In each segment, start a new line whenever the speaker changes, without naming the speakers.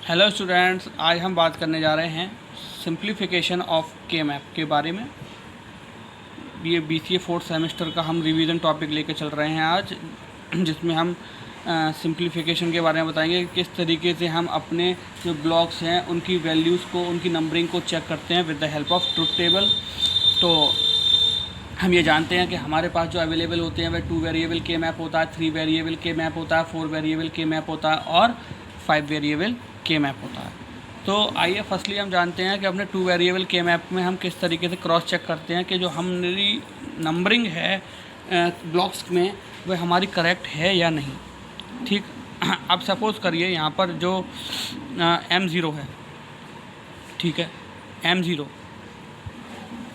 Hello students, आज हम बात करने जा रहे हैं सिंप्लीफिकेशन ऑफ के मैप के बारे में। ये BCA फोर्थ सेमेस्टर का हम रिवीजन टॉपिक लेके चल रहे हैं आज, जिसमें हम सिंप्लीफिकेशन के बारे में बताएंगे कि किस तरीके से हम अपने जो ब्लॉक्स हैं उनकी वैल्यूज़ को, उनकी नंबरिंग को चेक करते हैं with the help of truth table. तो हम ये जानते हैं कि हमारे पास जो अवेलेबल होते हैं वह 2 वेरिएबल के मैप होता है, 3 वेरिएबल के मैप होता है, 4 वेरिएबल के मैप होता है और 5 वेरिएबल के मैप होता है। तो आइए फर्स्टली हम जानते हैं कि अपने 2 वेरिएबल के मैप में हम किस तरीके से क्रॉस चेक करते हैं कि जो हमारी नंबरिंग है ब्लॉक्स में वह हमारी करेक्ट है या नहीं। ठीक, अब सपोज़ करिए यहाँ पर जो M0 है, ठीक है, M0,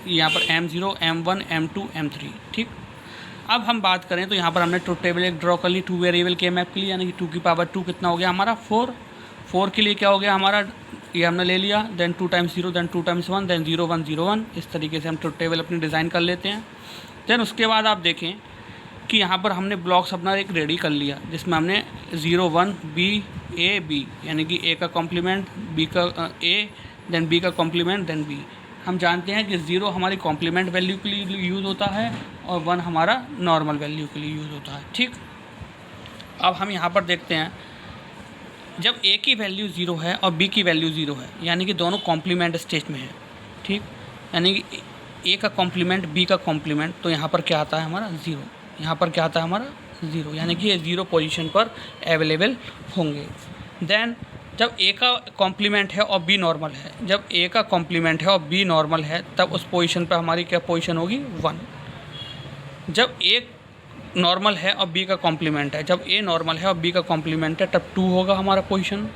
यहाँ पर M0, M1, M2, M3। ठीक, अब हम बात करें तो यहाँ पर हमने ट्रुथ टेबल एक ड्रॉ कर ली 2 वेरिएबल के मैप के लिए, यानी कि 2 की पावर 2 कितना हो गया हमारा 4 के लिए क्या हो गया हमारा, ये हमने ले लिया, then 2 times 0, then 2 times 1, then 0 1 0 1। इस तरीके से हम ट्रुथ टेबल अपनी डिज़ाइन कर लेते हैं। देन उसके बाद आप देखें कि यहाँ पर हमने ब्लॉक्स अपना एक रेडी कर लिया, जिसमें हमने 0 1 B A B, यानी कि A का कॉम्प्लीमेंट, B का A, देन B का कॉम्प्लीमेंट, देन B। हम जानते हैं कि 0 हमारी कॉम्प्लीमेंट वैल्यू के लिए यूज़ होता है और 1 हमारा नॉर्मल वैल्यू के लिए यूज़ होता है। ठीक, अब हम यहाँ पर देखते हैं जब A की वैल्यू 0 है और B की वैल्यू 0 है, यानी कि दोनों कॉम्प्लीमेंट स्टेज में है। ठीक, यानी कि A का कॉम्प्लीमेंट B का कॉम्प्लीमेंट, तो यहाँ पर क्या आता है हमारा 0, यहाँ पर क्या आता है हमारा 0, यानी कि ये 0 पोजीशन पर अवेलेबल होंगे। देन जब A का कॉम्प्लीमेंट है और B नॉर्मल है, जब A का कॉम्प्लीमेंट है और B नॉर्मल है, तब उस पोजीशन पर हमारी क्या पोजीशन होगी 1। जब A नॉर्मल है और B का कॉम्प्लीमेंट है, जब A नॉर्मल है और B का कॉम्प्लीमेंट है, तब 2 होगा हमारा पोजीशन।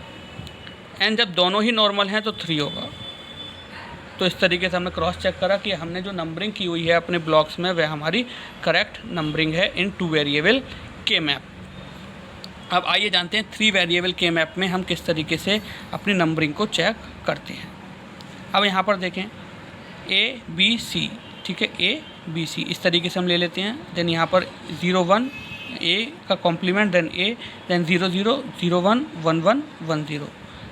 एंड जब दोनों ही नॉर्मल हैं तो 3 होगा। तो इस तरीके से हमने क्रॉस चेक करा कि हमने जो नंबरिंग की हुई है अपने ब्लॉक्स में वह हमारी करेक्ट नंबरिंग है इन 2 वेरिएबल के मैप। अब आइए जानते हैं 3 वेरिएबल के मैप में हम किस तरीके से अपनी नंबरिंग को चेक करते हैं। अब यहाँ पर देखें A B C, ठीक है, A B C इस तरीके से हम ले लेते हैं। देन यहाँ पर 0 1 A का कॉम्प्लीमेंट, देन A, देन 0 0 0 1 1 1 1 0।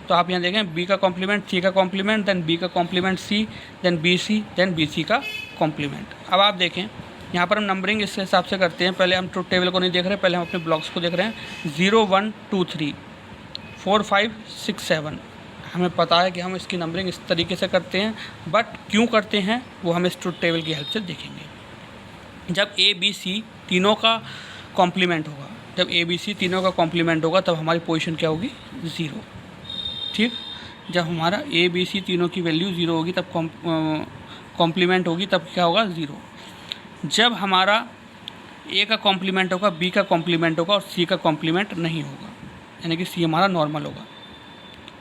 तो आप यहाँ देखें B का कॉम्प्लीमेंट, C का कॉम्प्लीमेंट, देन B का complement C, then BC, then BC का कॉम्प्लीमेंट। अब आप देखें यहाँ पर हम नंबरिंग इस हिसाब से करते हैं। पहले हम ट्रुथ टेबल को नहीं देख रहे, पहले हम अपने ब्लॉक्स को देख रहे हैं। 0 1 2 3 4 5 6 7, हमें पता है कि हम इसकी नंबरिंग इस तरीके से करते हैं, बट क्यों करते हैं वो हम इस ट्रुथ टेबल की हेल्प से देखेंगे। जब A B C तीनों का कॉम्प्लीमेंट होगा, जब A B C तीनों का कॉम्प्लीमेंट होगा, तब हमारी पोजीशन क्या होगी 0। ठीक, जब हमारा A B C तीनों की वैल्यू 0 होगी, तब कॉम्प्लीमेंट होगी, तब क्या होगा 0। जब हमारा A का कॉम्प्लीमेंट होगा, B का कॉम्प्लीमेंट होगा और C का कॉम्प्लीमेंट नहीं होगा, यानी कि C हमारा नॉर्मल होगा।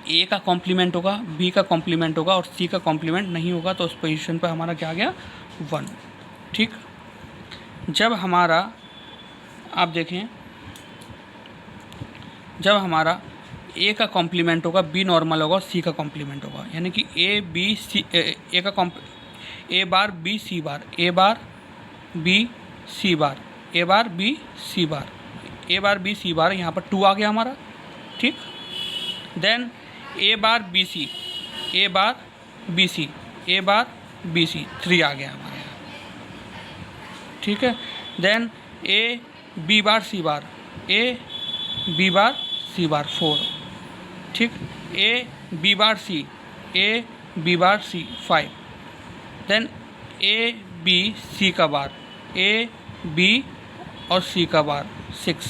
A का कॉम्प्लीमेंट होगा, B का कॉम्प्लीमेंट होगा और C का कॉम्प्लीमेंट नहीं होगा, तो उस पोजीशन पर हमारा क्या आ गया 1। ठीक, जब हमारा आप देखें जब हमारा A का कॉम्प्लीमेंट होगा, B नॉर्मल होगा और C का कॉम्प्लीमेंट होगा, यानी कि A B C A का A bar B C bar, A bar B C bar, A bar B C bar, A bar B C बार, यहाँ पर 2 आ गया हमारा। ठीक, then A bar B C, A bar B C, A bar B C, 3 आ गया हमारे यहाँ। ठीक है, then A B bar C bar, A B bar C bar 4। ठीक, A B bar C, A B bar C 5, then A B C का बार, A B और C का बार 6,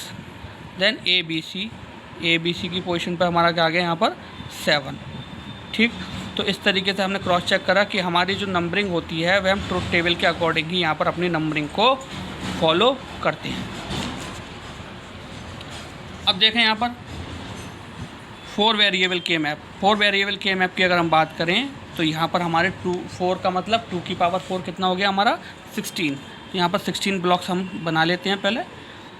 देन A B C की पोजीशन पर हमारा क्या आ गया यहाँ पर 7। ठीक, तो इस तरीके से हमने क्रॉस चेक करा कि हमारी जो नंबरिंग होती है वह हम ट्रुथ टेबल के अकॉर्डिंग ही यहाँ पर अपनी नंबरिंग को फॉलो करते हैं। अब देखें यहाँ पर 4 वेरिएबल के मैप। 4 वेरिएबल के मैप की अगर हम बात करें तो यहाँ पर हमारे 4 का मतलब 2 की पावर 4 कितना हो गया हमारा 16। यहाँ पर 16 ब्लॉक्स हम बना लेते हैं पहले,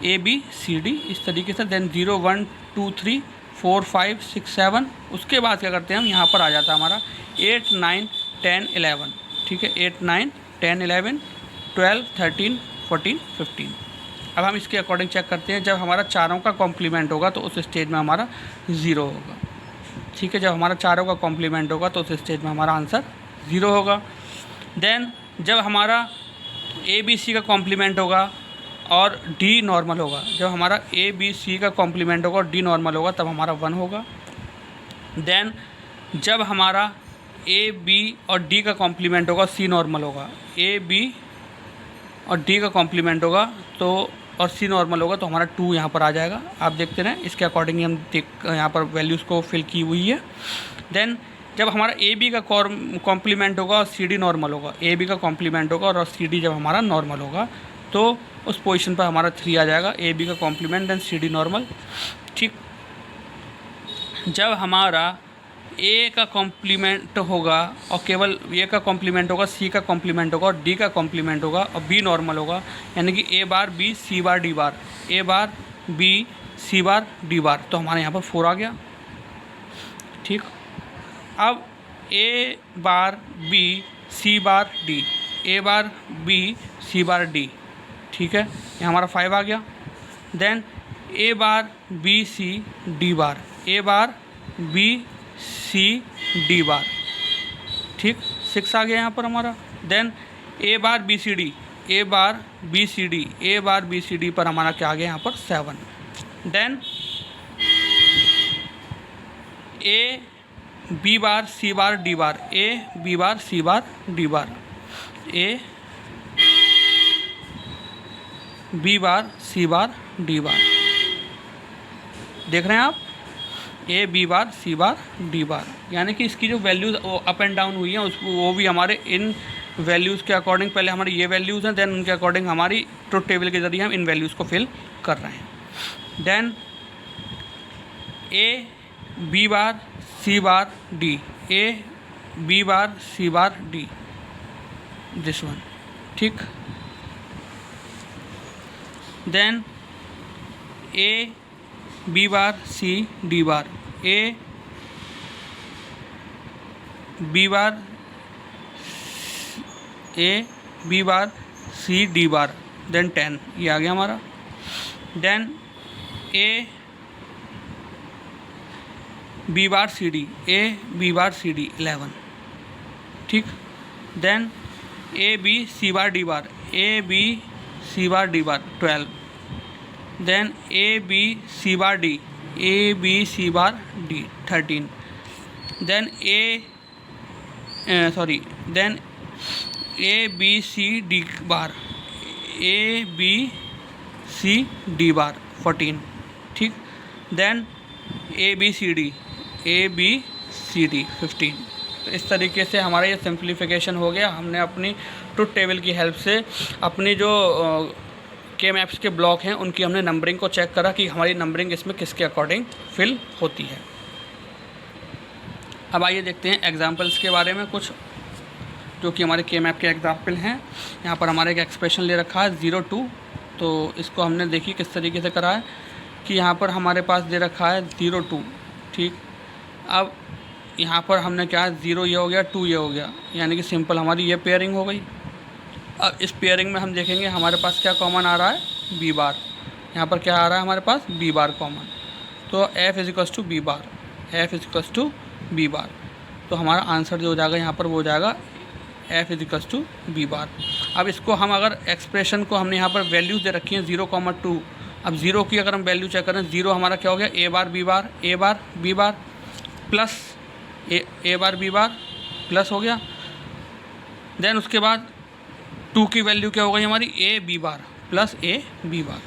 A B C D इस तरीके से, देन 0 1 2 3 4 5 6 7। उसके बाद क्या करते हैं हम, यहाँ पर आ जाता है हमारा 8 9 10 11। ठीक है, 8 9 10 11 12 13 14 15। अब हम इसके अकॉर्डिंग चेक करते हैं। जब हमारा चारों का कॉम्प्लीमेंट होगा तो उस स्टेज में हमारा 0 होगा। ठीक है। जब हमारा चारों का कॉम्प्लीमेंट होगा तो उस स्टेज में हमारा आंसर 0 होगा। देन जब हमारा ए बी सी का कॉम्प्लीमेंट होगा और डी नॉर्मल होगा, जब हमारा ए बी सी का कॉम्प्लीमेंट होगा और डी नॉर्मल होगा तब हमारा 1 होगा। देन जब हमारा ए बी और डी का कॉम्प्लीमेंट होगा, सी नॉर्मल होगा, ए बी और डी का कॉम्प्लीमेंट होगा तो और सी नॉर्मल होगा तो हमारा 2 यहाँ पर आ जाएगा। आप देखते रहें, इसके अकॉर्डिंग ही हम यहाँ पर वैल्यूज़ को फिल की हुई है। देन जब हमारा ए बी का कॉम्प्लीमेंट होगा और सी डी नॉर्मल होगा, ए बी का कॉम्प्लीमेंट होगा और सी डी जब हमारा नॉर्मल होगा तो उस पोजीशन पर हमारा 3 आ जाएगा। ए बी का complement then C D normal, ठीक। जब हमारा ए का कॉम्प्लीमेंट होगा और केवल ए का कॉम्प्लीमेंट होगा, सी का कॉम्प्लीमेंट होगा और डी का कॉम्प्लीमेंट होगा और बी नॉर्मल होगा, यानी कि ए bar B C bar D bar, ए bar B C bar D बार, तो हमारे यहाँ पर 4 आ गया, ठीक। अब ए bar B C bar D, A bar B C bar D, ठीक है, ये हमारा 5 आ गया। देन ए bar B C D bar, ए बार बी सी डी बार, ठीक, 6 आ गया यहाँ पर हमारा। Then A bar B C D, A bar B C D, A bar B C D पर हमारा क्या आ गया यहाँ पर 7। Then A B bar C bar D bar, A B bar C bar D bar, A B bar C bar D bar, देख रहे हैं आप, ए B bar C bar D बार, यानी कि इसकी जो वैल्यूज़ अप एंड डाउन हुई हैं उसको वो भी हमारे इन वैल्यूज़ के अकॉर्डिंग, पहले हमारी ये वैल्यूज़ हैं देन उनके अकॉर्डिंग हमारी ट्रुथ टेबल के ज़रिए हम इन वैल्यूज़ को फिल कर रहे हैं। Then A B bar C bar D, A B bar C bar D, this one, ठीक। Then A B bar C D bar, A B bar C D bar, then 10, ये आ गया हमारा। Then A B bar C D, A B bar C D 11, ठीक। Then A B C bar D bar, A B C bar D bar 12। Then A B C bar D, A B C bar D 13। Then then A B C D bar, A B C D bar 14, ठीक। Then A B C D, A B C D 15। तो इस तरीके से हमारा ये simplification हो गया। हमने अपनी ट्रुथ टेबल की हेल्प से अपनी जो के मैप्स के ब्लॉक हैं उनकी हमने नंबरिंग को चेक करा कि हमारी नंबरिंग इसमें किसके अकॉर्डिंग फिल होती है। अब आइए देखते हैं एग्जांपल्स के बारे में कुछ जो कि हमारे के मैप के एग्जाम्पल हैं। यहाँ पर हमारे एक एक्सप्रेशन ले रखा है 0 2, तो इसको हमने देखी किस तरीके से करा है कि यहाँ पर हमारे पास दे रखा है 0 2, ठीक। अब यहाँ पर हमने क्या है 0 ये हो गया 2 ये हो गया, यानी कि सिंपल हमारी ये पेयरिंग हो गई। अब इस पेयरिंग में हम देखेंगे हमारे पास क्या कॉमन आ रहा है, बी बार। यहाँ पर क्या आ रहा है हमारे पास, बी बार कॉमन, तो F is equals to B bar, F is equals to B bar. तो हमारा आंसर जो हो जाएगा यहाँ पर वो हो जाएगा F is equals to B bar. अब इसको हम अगर एक्सप्रेशन को हमने यहाँ पर वैल्यूज दे रखी हैं 0, 2। अब 0 की अगर हम वैल्यू चेक करें, 0 हमारा क्या हो गया, ए बार बी बार, ए बार बी बार प्लस ए बार बी बार प्लस हो गया। देन उसके बाद 2 की वैल्यू क्या हो गई हमारी, A B bar plus A B bar.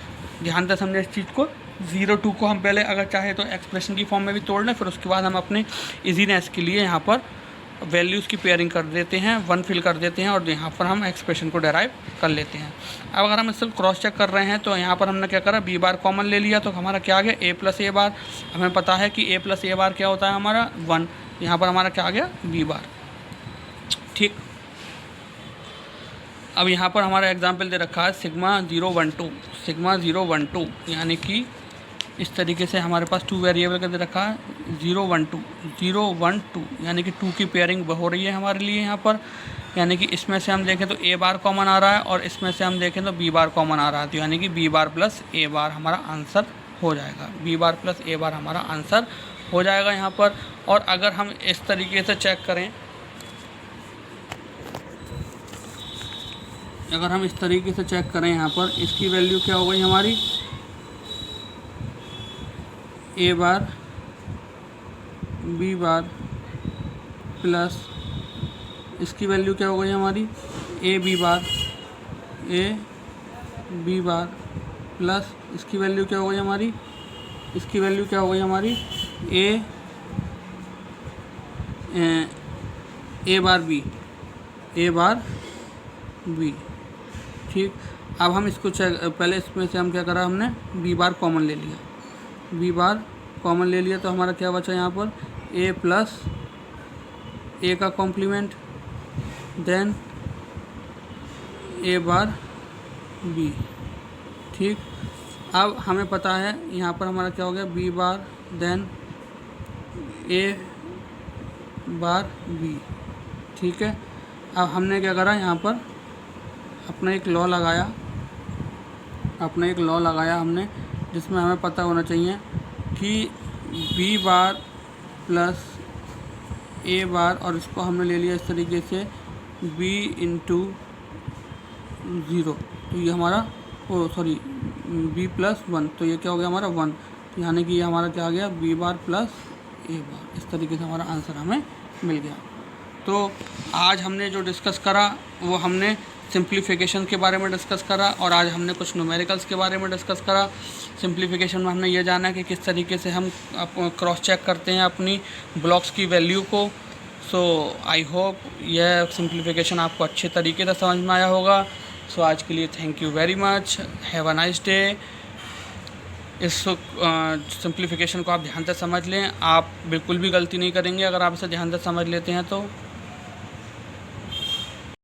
ध्यान से समझे इस चीज़ को। 0 2 को हम पहले अगर चाहे तो एक्सप्रेशन की फॉर्म में भी तोड़ लें, फिर उसके बाद हम अपने इजीनेस के लिए यहाँ पर वैल्यूज़ की पेयरिंग कर देते हैं, 1 फिल कर देते हैं और यहाँ पर हम एक्सप्रेशन को डेराइव कर लेते हैं। अब अगर हम सिर्फ क्रॉस चेक कर रहे हैं तो यहाँ पर हमने क्या करा, बी बार कॉमन ले लिया तो हमारा क्या आ गया, ए प्लस ए बार। हमें पता है कि ए प्लस ए बार क्या होता है हमारा 1, यहाँ पर हमारा क्या आ गया, बी बार, ठीक। अब यहाँ पर हमारा एग्जाम्पल दे रखा है सिग्मा 0 1 2, सिग्मा 0 1 2, यानी कि इस तरीके से हमारे पास 2 वेरिएबल का दे रखा है 0 1 2, 0 1 2, यानी कि 2 की पेयरिंग हो रही है हमारे लिए यहाँ पर। यानी कि इसमें से हम देखें तो ए बार कॉमन आ रहा है और इसमें से हम देखें तो बी बार कॉमन आ रहा है, तो यानी कि बी बार प्लस ए बार हमारा आंसर हो जाएगा, बी बार प्लस ए बार हमारा आंसर हो जाएगा यहाँ पर। और अगर हम इस तरीके से चेक करें, अगर हम इस तरीके से चेक करें यहाँ पर इसकी वैल्यू क्या हो गई हमारी, ए बार बी बार प्लस इसकी वैल्यू क्या हो गई हमारी, ए बी बार प्लस इसकी वैल्यू क्या हो गई हमारी, इसकी वैल्यू क्या हो गई हमारी, ए बार बी। ठीक, अब हम इसको चेक, पहले इसमें से हम क्या करा, हमने बी बार कॉमन ले लिया, बी बार कॉमन ले लिया तो हमारा क्या बचा यहाँ पर, ए प्लस ए का कॉम्प्लीमेंट देन ए बार बी। ठीक, अब हमें पता है यहाँ पर हमारा क्या हो गया, बी बार देन ए बार बी। ठीक है, अब हमने क्या करा यहाँ पर अपना एक लॉ लगाया हमने, जिसमें हमें पता होना चाहिए कि बी बार प्लस ए बार, और इसको हमने ले लिया इस तरीके से बी इंटू 0, तो ये हमारा बी प्लस 1, तो ये क्या हो गया हमारा 1, यानी कि ये हमारा क्या आ गया, बी बार प्लस ए बार। इस तरीके से हमारा आंसर हमें मिल गया। तो आज हमने जो डिस्कस करा वो हमने सिंप्लीफिकेशन के बारे में डिस्कस करा, और आज हमने कुछ न्यूमेरिकल्स के बारे में डिस्कस करा। सिंप्लीफिकेशन में हमने ये जाना कि किस तरीके से हम क्रॉस चेक करते हैं अपनी ब्लॉक्स की वैल्यू को। सो आई होप यह सिंप्लीफिकेशन आपको अच्छे तरीके से समझ में आया होगा। सो आज के लिए thank you very much, have a nice day. इस सिंप्लीफिकेशन को आप ध्यान से समझ लें, आप बिल्कुल भी गलती नहीं करेंगे अगर आप इसे ध्यान से समझ लेते हैं तो।